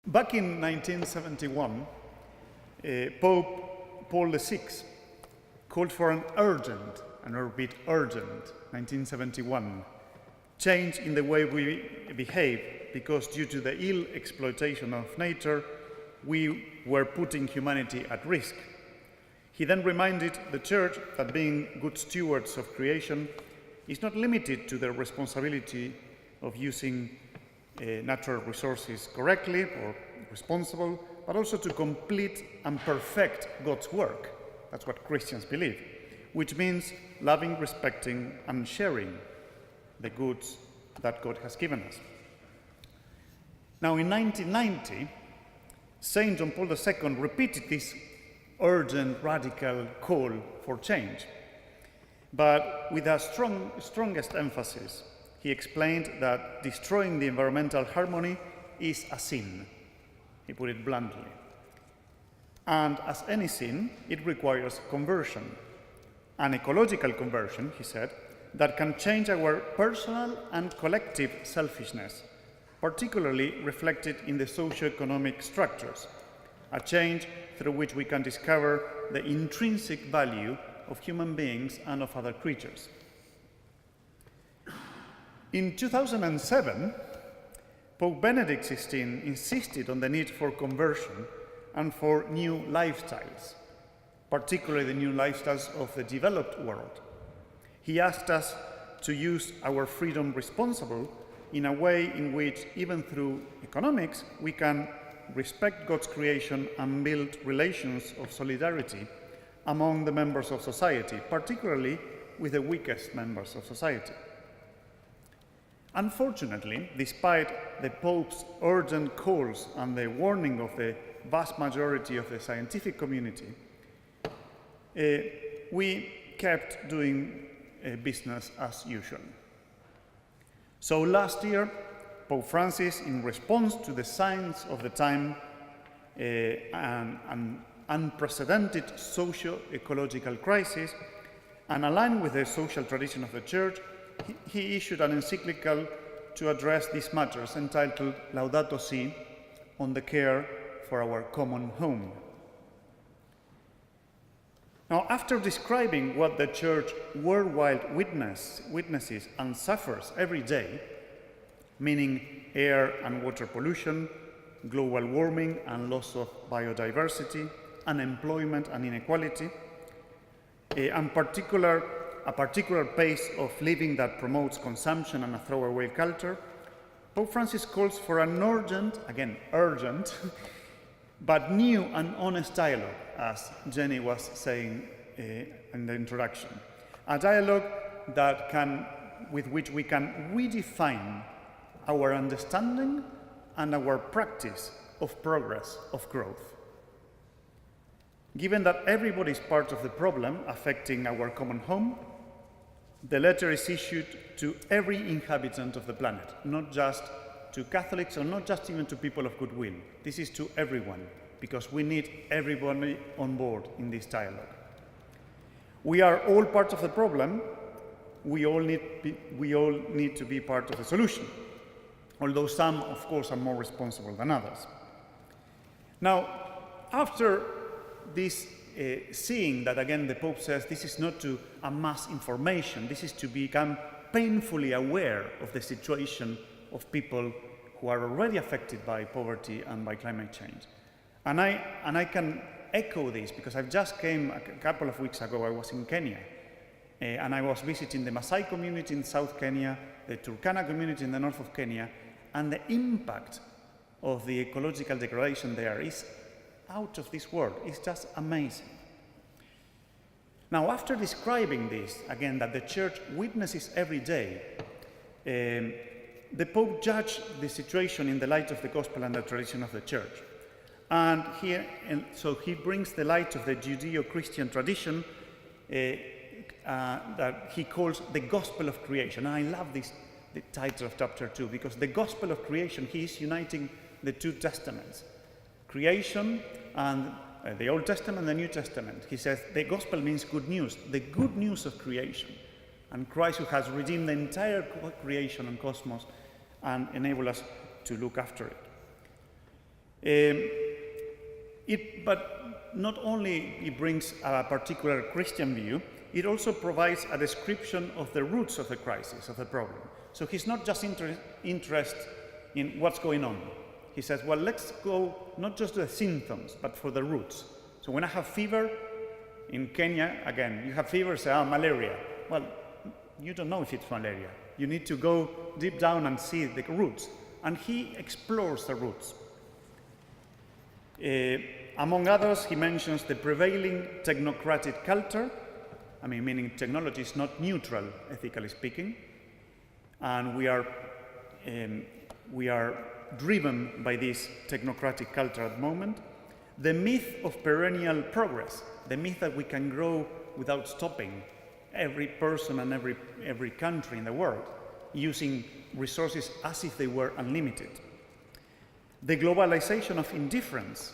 Back in 1971, Pope Paul VI called for an urgent, and I repeat urgent, 1971, change in the way we behave, because due to the ill exploitation of nature, we were putting humanity at risk. He then reminded the Church that being good stewards of creation is not limited to the responsibility of using natural resources correctly or responsible, but also to complete and perfect God's work. That's what Christians believe, which means loving, respecting, and sharing the goods that God has given us. Now, in 1990, Saint John Paul II repeated this urgent, radical call for change, but with a strongest emphasis. He explained that destroying the environmental harmony is a sin. He put it bluntly. And as any sin, it requires conversion. An ecological conversion, he said, that can change our personal and collective selfishness, particularly reflected in the socio-economic structures, a change through which we can discover the intrinsic value of human beings and of other creatures. In 2007, Pope Benedict XVI insisted on the need for conversion and for new lifestyles, particularly the new lifestyles of the developed world. He asked us to use our freedom responsibly in a way in which, even through economics, we can respect God's creation and build relations of solidarity among the members of society, particularly with the weakest members of society. Unfortunately, despite the Pope's urgent calls and the warning of the vast majority of the scientific community, we kept doing business as usual. So last year, Pope Francis, in response to the signs of the time and an unprecedented socio-ecological crisis, and aligned with the social tradition of the Church, he issued an encyclical to address these matters entitled Laudato Si, on the care for our common home. Now, after describing what the Church worldwide witnesses and suffers every day, meaning air and water pollution, global warming and loss of biodiversity, unemployment and inequality, and a particular pace of living that promotes consumption and a throwaway culture, Pope Francis calls for an urgent, again urgent, but new and honest dialogue, as Jenny was saying in the introduction. A dialogue with which we can redefine our understanding and our practice of progress, of growth. Given that everybody is part of the problem affecting our common home, the letter is issued to every inhabitant of the planet, not just to Catholics or not just even to people of goodwill. This is to everyone, because we need everybody on board in this dialogue. We are all part of the problem. We all need to be part of the solution, although some, of course, are more responsible than others. Now, after this seeing that, again, the Pope says this is not to amass information, this is to become painfully aware of the situation of people who are already affected by poverty and by climate change. And I can echo this because I've just came a couple of weeks ago. I was in Kenya, and I was visiting the Maasai community in South Kenya, the Turkana community in the north of Kenya, and the impact of the ecological degradation there is out of this world. It's just amazing. Now, after describing this, again, that the Church witnesses every day, the Pope judged the situation in the light of the Gospel and the tradition of the Church. And so he brings the light of the Judeo-Christian tradition that he calls the Gospel of Creation. And I love the title of chapter 2, because the Gospel of Creation, he is uniting the two testaments, creation and the Old Testament and the New Testament. He says the Gospel means good news, the good news of creation, and Christ who has redeemed the entire creation and cosmos and enabled us to look after it. But not only it brings a particular Christian view, it also provides a description of the roots of the crisis, of the problem. So he's not just interested in what's going on. He says, well, let's go not just to the symptoms, but for the roots. So when I have fever, in Kenya, again, you have fever, say, malaria. Well, you don't know if it's malaria. You need to go deep down and see the roots. And he explores the roots. Among others, he mentions the prevailing technocratic culture, meaning technology is not neutral, ethically speaking, and we are driven by this technocratic culture at the moment. The myth of perennial progress, the myth that we can grow without stopping, every person and every country in the world, using resources as if they were unlimited. The globalization of indifference,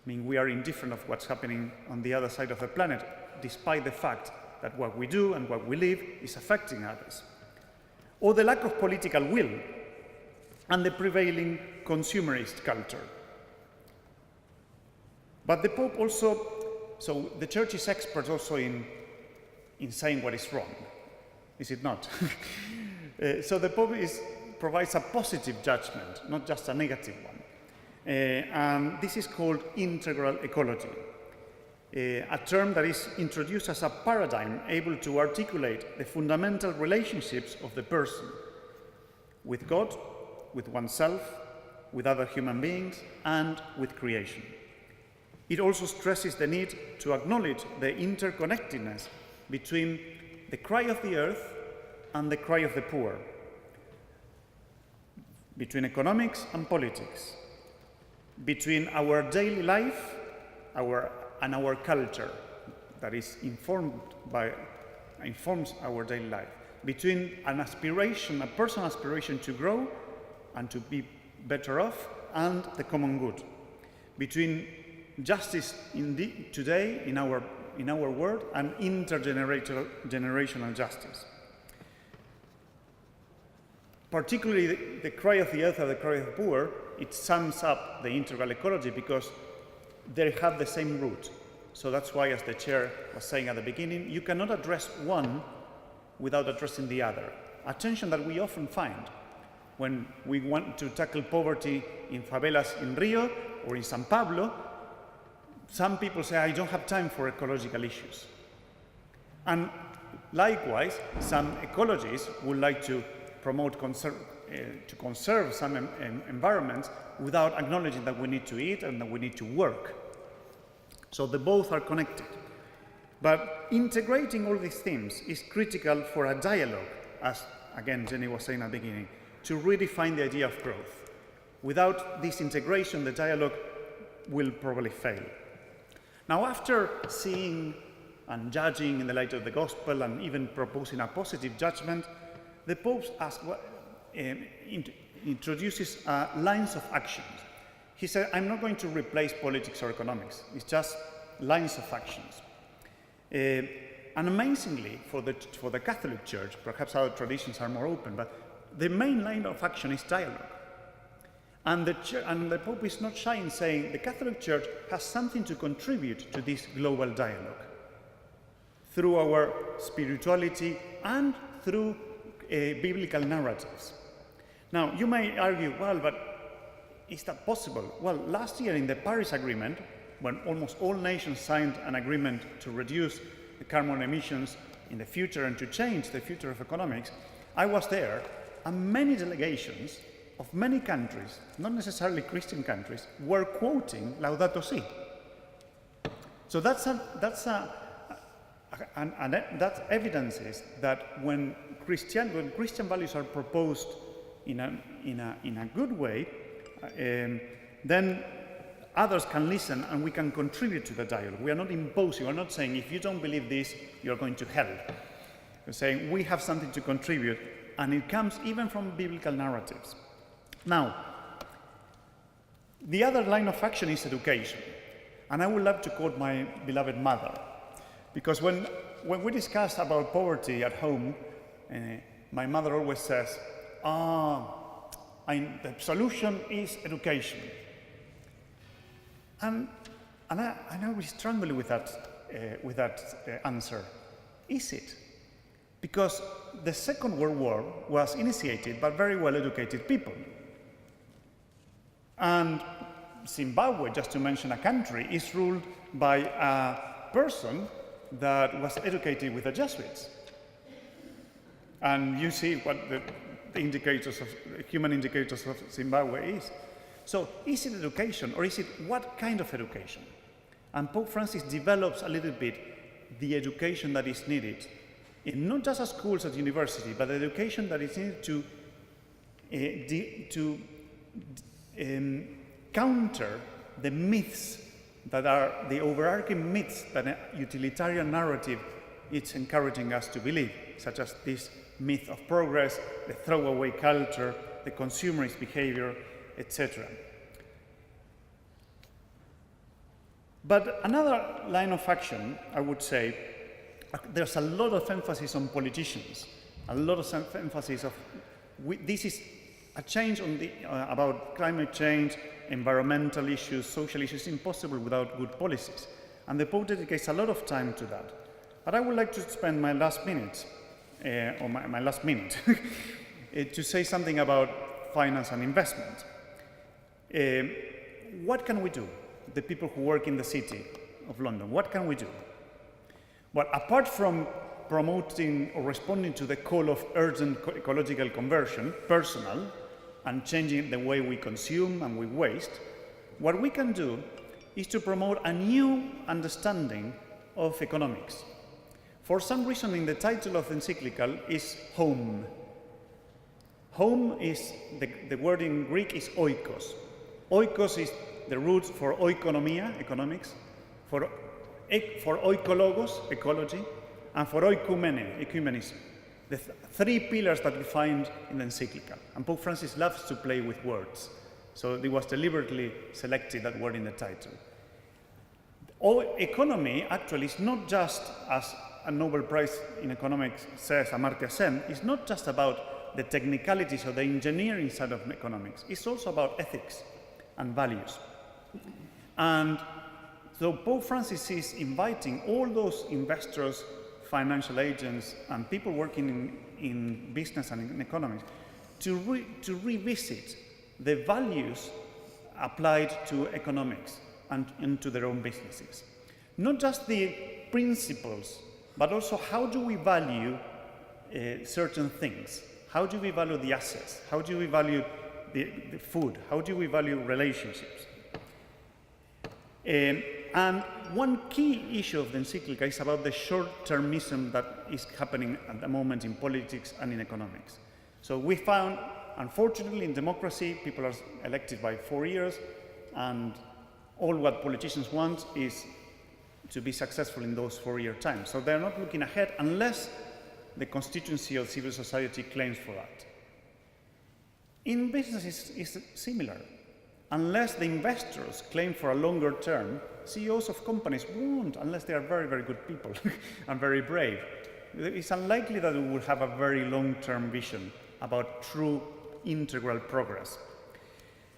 we are indifferent of what's happening on the other side of the planet, despite the fact that what we do and what we live is affecting others. Or the lack of political will and the prevailing consumerist culture. But the Pope also, so the Church is expert also in saying what is wrong, is it not? So the Pope provides a positive judgment, not just a negative one. And this is called integral ecology, a term that is introduced as a paradigm able to articulate the fundamental relationships of the person with God, with oneself, with other human beings, and with creation. It also stresses the need to acknowledge the interconnectedness between the cry of the earth and the cry of the poor, between economics and politics, between our daily life and our culture that is informs our daily life, between an aspiration, a personal aspiration to grow and to be better off, and the common good, between justice today in our world and intergenerational justice. Particularly the cry of the earth or the cry of the poor, it sums up the integral ecology because they have the same root. So that's why, as the chair was saying at the beginning, you cannot address one without addressing the other. A tension that we often find when we want to tackle poverty in favelas in Rio or in San Pablo. Some people say, I don't have time for ecological issues. And likewise, some ecologists would like to promote to conserve some environments without acknowledging that we need to eat and that we need to work. So the both are connected. But integrating all these themes is critical for a dialogue, as again Jenny was saying at the beginning, to redefine the idea of growth. Without this integration, the dialogue will probably fail. Now, after seeing and judging in the light of the gospel and even proposing a positive judgment, the Pope introduces lines of actions. He said, I'm not going to replace politics or economics. It's just lines of actions. And amazingly, for the Catholic Church, perhaps other traditions are more open, but the main line of action is dialogue. And the Pope is not shy in saying the Catholic Church has something to contribute to this global dialogue through our spirituality and through biblical narratives. Now, you may argue, well, but is that possible? Well, last year in the Paris Agreement, when almost all nations signed an agreement to reduce the carbon emissions in the future and to change the future of economics, I was there, and many delegations of many countries, not necessarily Christian countries, were quoting Laudato Si. So that evidences that when Christian values are proposed in a good way, then others can listen and we can contribute to the dialogue. We are not imposing, we are not saying if you don't believe this, you're going to hell. We're saying we have something to contribute, and it comes even from biblical narratives. Now, the other line of action is education. And I would love to quote my beloved mother, because when we discuss about poverty at home, my mother always says, the solution is education. And I will struggle with that answer. Is it? Because the Second World War was initiated by very well-educated people. And Zimbabwe, just to mention a country, is ruled by a person that was educated with the Jesuits. And you see what the human indicators of Zimbabwe is. So is it education, or is it what kind of education? And Pope Francis develops a little bit the education that is needed, in not just at schools, at university, but the education that is needed to counter the myths that are the overarching myths that a utilitarian narrative is encouraging us to believe, such as this myth of progress, the throwaway culture, the consumerist behavior, etc. But another line of action, I would say, there's a lot of emphasis on politicians, a lot of emphasis of this is a change on about climate change, environmental issues, social issues, impossible without good policies. And the Pope dedicates a lot of time to that. But I would like to spend my last minute, to say something about finance and investment. What can we do? The people who work in the city of London, what can we do? Well, apart from promoting or responding to the call of urgent ecological conversion, personal, and changing the way we consume and we waste, what we can do is to promote a new understanding of economics. For some reason, in the title of the encyclical is home. Home is, the word in Greek is oikos. Oikos is the root for oikonomia, economics, for oikologos, ecology, and for oikumene, ecumenism. The three pillars that we find in the encyclical. And Pope Francis loves to play with words. So it was deliberately selected that word in the title. Economy actually is not just, as a Nobel Prize in economics says, Amartya Sen, it's not just about the technicalities or the engineering side of economics. It's also about ethics and values. And so Pope Francis is inviting all those investors, financial agents, and people working in business and in economics to revisit the values applied to economics and to their own businesses. Not just the principles, but also how do we value certain things? How do we value the assets? How do we value the food? How do we value relationships? And one key issue of the encyclical is about the short-termism that is happening at the moment in politics and in economics. So we found, unfortunately, in democracy, people are elected by 4 years, and all what politicians want is to be successful in those 4-year times. So they're not looking ahead unless the constituency of civil society claims for that. In business, it's similar. Unless the investors claim for a longer term, CEOs of companies won't, unless they are very, very good people and very brave. It's unlikely that we will have a very long-term vision about true integral progress.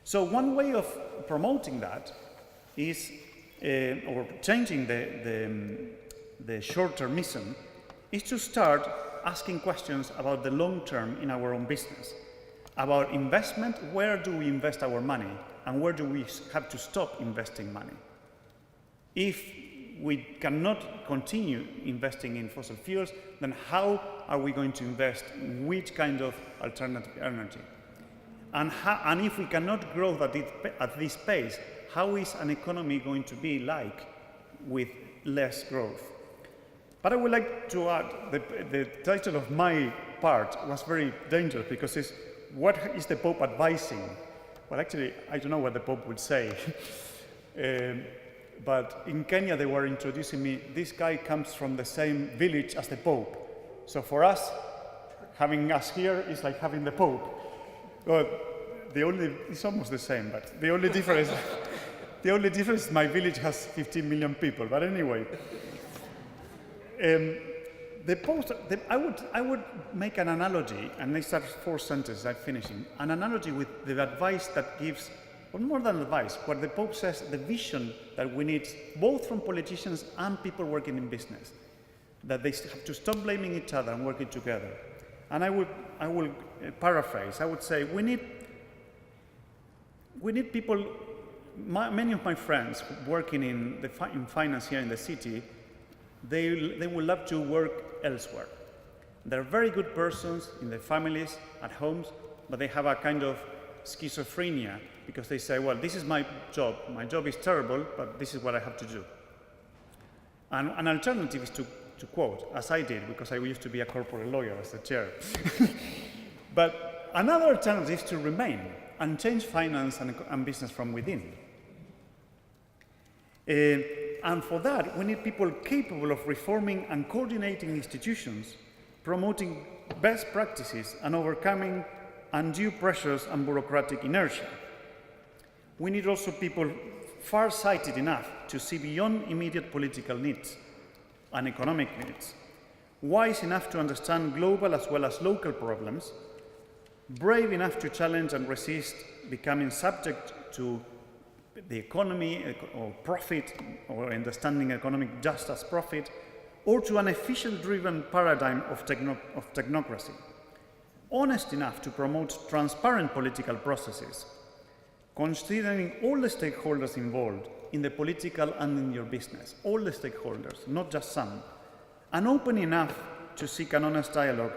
So one way of promoting that is, or changing the short-termism, is to start asking questions about the long term in our own business. About investment, where do we invest our money? And where do we have to stop investing money? If we cannot continue investing in fossil fuels, then how are we going to invest in which kind of alternative energy? And if we cannot grow at this pace, how is an economy going to be like with less growth? But I would like to add, the title of my part was very dangerous because it's, what is the Pope advising? Well, actually, I don't know what the Pope would say. But in Kenya, they were introducing me, this guy comes from the same village as the Pope. So for us, having us here is like having the Pope. Well, it's almost the same, but the only difference is my village has 15 million people. But anyway, I would make an analogy, and these are 4 sentences I'm finishing, an analogy with the advice that gives but more than advice, what the Pope says, the vision that we need both from politicians and people working in business, that they have to stop blaming each other and working together. And I will paraphrase, I would say we need people, many of my friends working in finance here in the city, they would love to work elsewhere. They're very good persons in their families, at homes, but they have a kind of schizophrenia because they say, well, this is my job is terrible, but this is what I have to do. And an alternative is to quote, as I did, because I used to be a corporate lawyer as the chair. But another alternative is to remain and change finance and business from within. And for that, we need people capable of reforming and coordinating institutions, promoting best practices and overcoming undue pressures and bureaucratic inertia. We need also people far-sighted enough to see beyond immediate political needs and economic needs, wise enough to understand global as well as local problems, brave enough to challenge and resist becoming subject to the economy or profit, or understanding economic just as profit, or to an efficient-driven paradigm of technocracy, honest enough to promote transparent political processes, considering all the stakeholders involved in the political and in your business, all the stakeholders, not just some, and open enough to seek an honest dialogue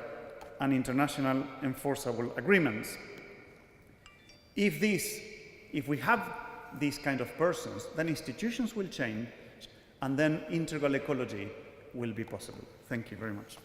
and international enforceable agreements. If we have these kind of persons, then institutions will change, and then integral ecology will be possible. Thank you very much.